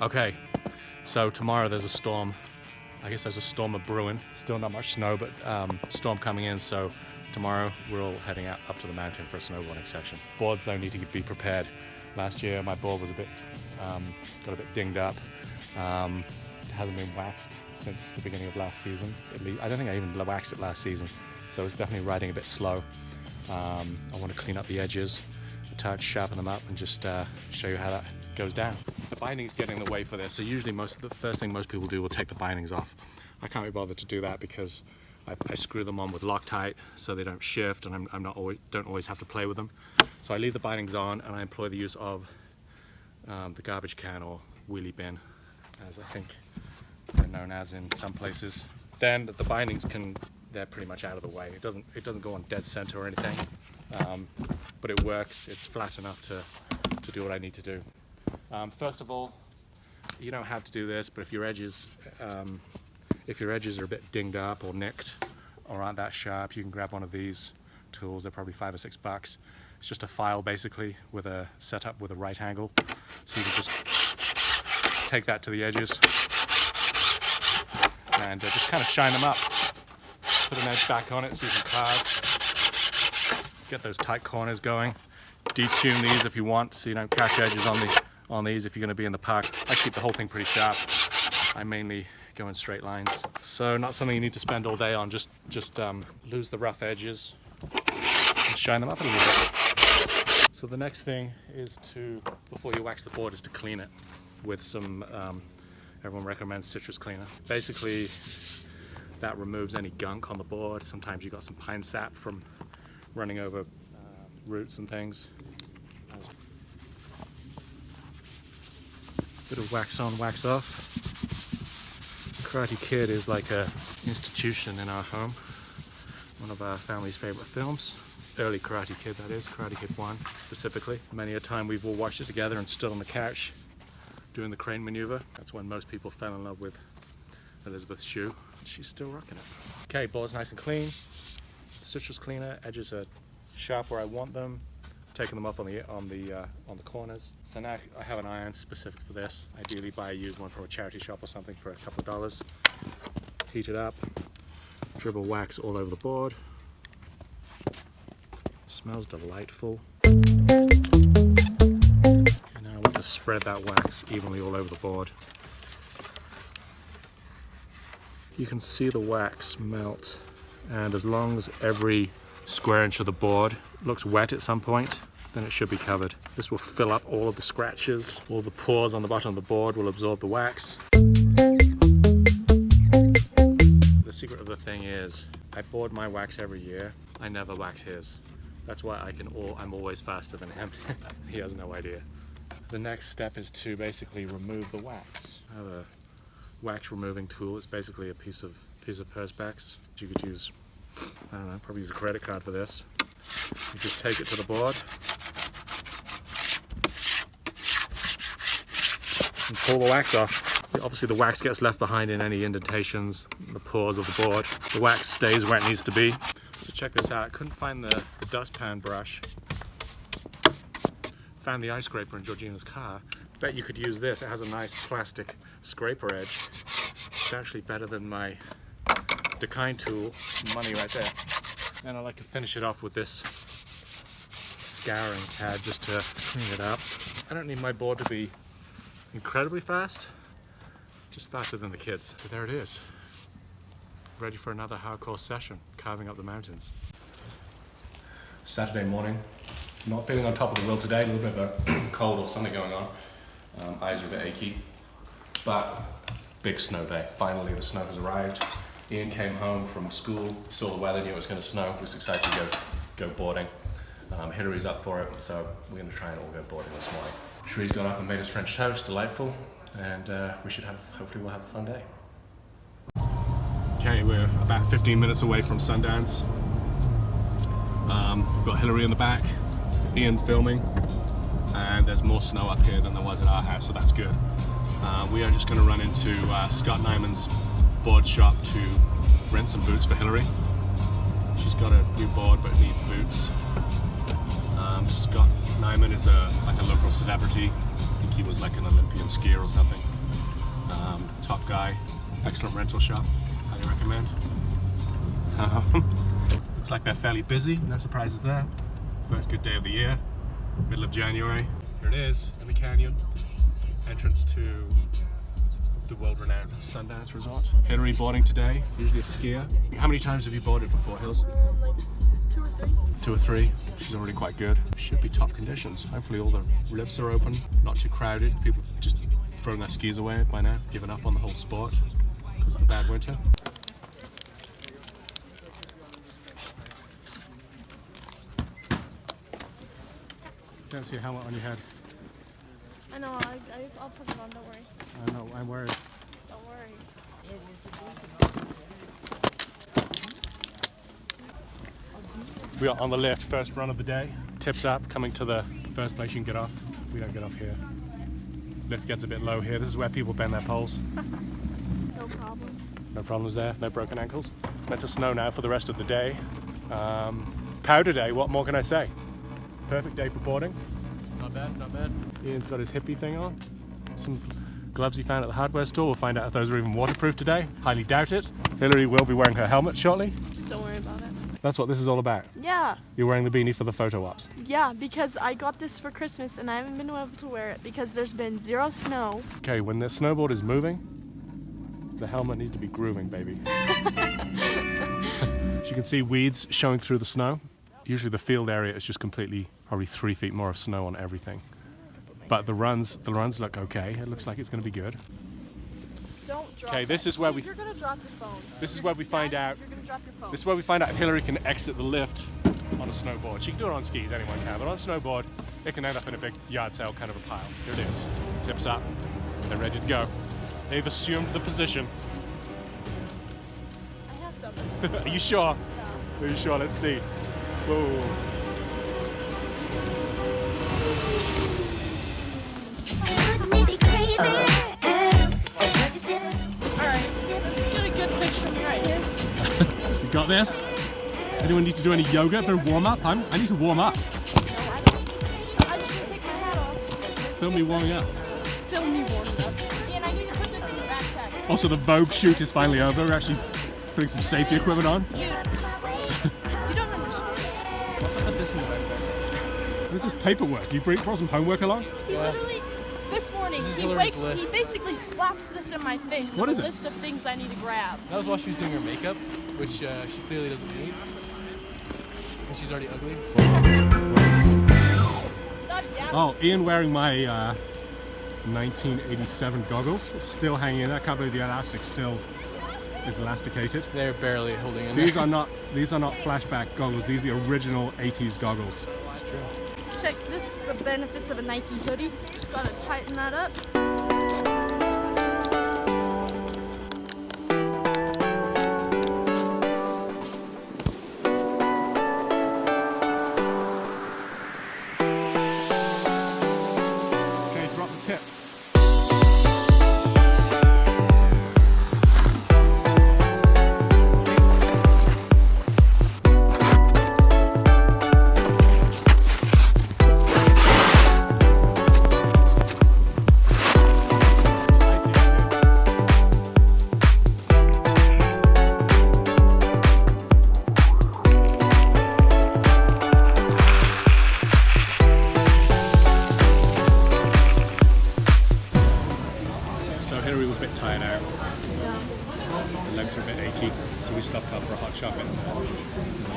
Okay, so tomorrow there's a storm. I guess there's a storm of brewing. Still not much snow, but storm coming in. So tomorrow we're all heading out up to the mountain for a snowboarding session. Boards don't need to be prepared. Last year my board was got a bit dinged up. It hasn't been waxed since the beginning of last season. At least, I don't think I even waxed it last season. So it's definitely riding a bit slow. I want to clean up the edges, a touch, sharpen them up, and just show you how that goes down. The bindings get in the way for this, so usually the first thing most people do will take the bindings off. I can't be bothered to do that because I screw them on with Loctite so they don't shift, and don't always have to play with them. So I leave the bindings on, and I employ the use of the garbage can or wheelie bin, as I think they're known as in some places. Then the bindings they're pretty much out of the way. It doesn't go on dead center or anything, but it works. It's flat enough to do what I need to do. First of all, you don't have to do this, but if your edges are a bit dinged up or nicked or aren't that sharp, you can grab one of these tools. They're probably $5 or $6. It's just a file basically with a setup with a right angle. So you can just take that to the edges and just kind of shine them up. Put an edge back on it so you can carve. Get those tight corners going. Detune these if you want so you don't catch edges on these if you're going to be in the park. I keep the whole thing pretty sharp. I mainly go in straight lines. So not something you need to spend all day on, just lose the rough edges and shine them up a little bit. So the next thing is before you wax the board, is to clean it with some, everyone recommends citrus cleaner. Basically, that removes any gunk on the board. Sometimes you got some pine sap from running over roots and things. Bit of wax on, wax off. Karate Kid is like an institution in our home. One of our family's favorite films. Early Karate Kid, that is, Karate Kid 1 specifically. Many a time we've all watched it together and stood on the couch doing the crane maneuver. That's when most people fell in love with Elizabeth Shue. She's still rocking it. Okay, board's nice and clean. Citrus cleaner, edges are sharp where I want them. Taking them off on the corners. So now I have an iron specific for this. Ideally buy a used one from a charity shop or something for a couple of dollars. Heat it up, dribble wax all over the board. Smells delightful. And now I want to spread that wax evenly all over the board. You can see the wax melt, and as long as every square inch of the board looks wet at some point, then it should be covered. This will fill up all of the scratches. All the pores on the bottom of the board will absorb the wax. The secret of the thing is, I board my wax every year. I never wax his. That's why I'm always faster than him. He has no idea. The next step is to basically remove the wax. I have a wax removing tool. It's basically a piece of Perspex. You could use, I don't know, probably use a credit card for this. You just take it to the board and pull the wax off. Obviously the wax gets left behind in any indentations, the pores of the board. The wax stays where it needs to be. So check this out. I couldn't find the dustpan brush. Found the ice scraper in Georgina's car. Bet you could use this. It has a nice plastic scraper edge. It's actually better than my Decine tool. Money right there. And I like to finish it off with this scouring pad just to clean it up. I don't need my board to be incredibly fast, just faster than the kids. So there it is. Ready for another hardcore session, carving up the mountains. Saturday morning. Not feeling on top of the wheel today, a little bit of a cold or something going on. Eyes are a bit achy, but big snow day. Finally the snow has arrived. Ian came home from school, saw the weather, knew it was going to snow, was excited to go boarding. Hillary's up for it, so we're going to try and all go boarding this morning. Shree's got up and made us French toast, delightful, and hopefully we'll have a fun day. Okay, we're about 15 minutes away from Sundance. We've got Hillary in the back, Ian filming, and there's more snow up here than there was at our house, so that's good. We are just going to run into Scott Nyman's board shop to rent some boots for Hillary. She's got a new board but needs boots. Scott Nyman is like a local celebrity. I think he was like an Olympian skier or something. Top guy, excellent rental shop, highly recommend. Looks like they're fairly busy, no surprises there. First good day of the year, middle of January. Here it is, in the canyon. Entrance to the world-renowned Sundance resort. Hillary boarding today, usually a skier. How many times have you boarded before, Hills? Like 2 or 3. 2 or 3. She's already quite good. Should be top conditions. Hopefully all the lifts are open, not too crowded. People have just thrown their skis away by now, given up on the whole sport because of the bad winter. Don't see a helmet on your head. I know, I'll put it on, don't worry. I know, I'm worried. Don't worry. We are on the lift, first run of the day. Tips up, coming to the first place you can get off. We don't get off here. Lift gets a bit low here. This is where people bend their poles. No problems. No problems there, no broken ankles. It's meant to snow now for the rest of the day. Powder day, what more can I say? Perfect day for boarding. Not bad, not bad. Ian's got his hippie thing on. Some gloves he found at the hardware store. We'll find out if those are even waterproof today. Highly doubt it. Hillary will be wearing her helmet shortly. Don't worry about it. That's what this is all about. Yeah. You're wearing the beanie for the photo ops. Yeah, because I got this for Christmas and I haven't been able to wear it because there's been 0 snow. Okay, when the snowboard is moving, the helmet needs to be grooving, baby. As you can see, weeds showing through the snow. Usually the field area is just completely, probably 3 feet more of snow on everything. But the runs look okay. It looks like it's going to be good. Don't drop Okay, this is where You're gonna drop your phone. This is where we find out. You're gonna drop your phone. This is where we find out if Hillary can exit the lift on a snowboard. She can do it on skis, anyone can, but on a snowboard, it can end up in a big yard sale kind of a pile. Here it is. Tips up. They're ready to go. They've assumed the position. I have done this before. Are you sure? Yeah. Are you sure? Let's see. Whoa. Get a good picture of me right here. You got this? Anyone need to do any yoga for warm up? I need to warm up. No, I don't. I just need to take my hat off. Film me warming up. Film me warming up. And I need to put this in the backpack. Also, the Vogue shoot is finally over. We're actually putting some safety equipment on. You don't understand. Let's put this in the backpack. This is paperwork. You brought some homework along? He literally, this morning, This is he Hillary's list. he basically slaps this in my face What with is a it? list of things I need to grab. That was while she was doing her makeup, which she clearly doesn't need. And she's already ugly. Stop down. Oh, Ian wearing my 1987 goggles. Still hanging in there. I can't believe the elastic still is elasticated. They're barely holding in These there. are not flashback goggles. These are the original 80s goggles. It's true. Let's check this is the benefits of a Nike hoodie. Just gotta tighten that up. Okay, drop the tip. So Hillary was a bit tired out. Her legs were a bit achy, so we stopped up for a hot chocolate in the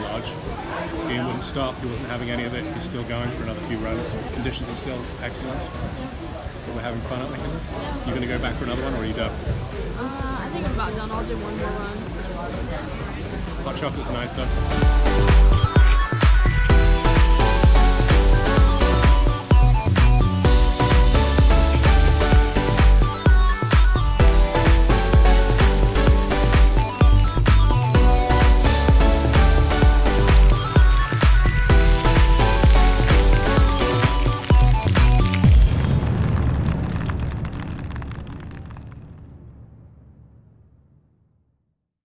lodge. Ian wouldn't stop. He wasn't having any of it. He's still going for another few runs. Conditions are still excellent. But we're having fun, aren't we, Hillary? You going to go back for another one, or are you done? I think I'm about done. I'll do one more run. Hot chocolate's nice, though.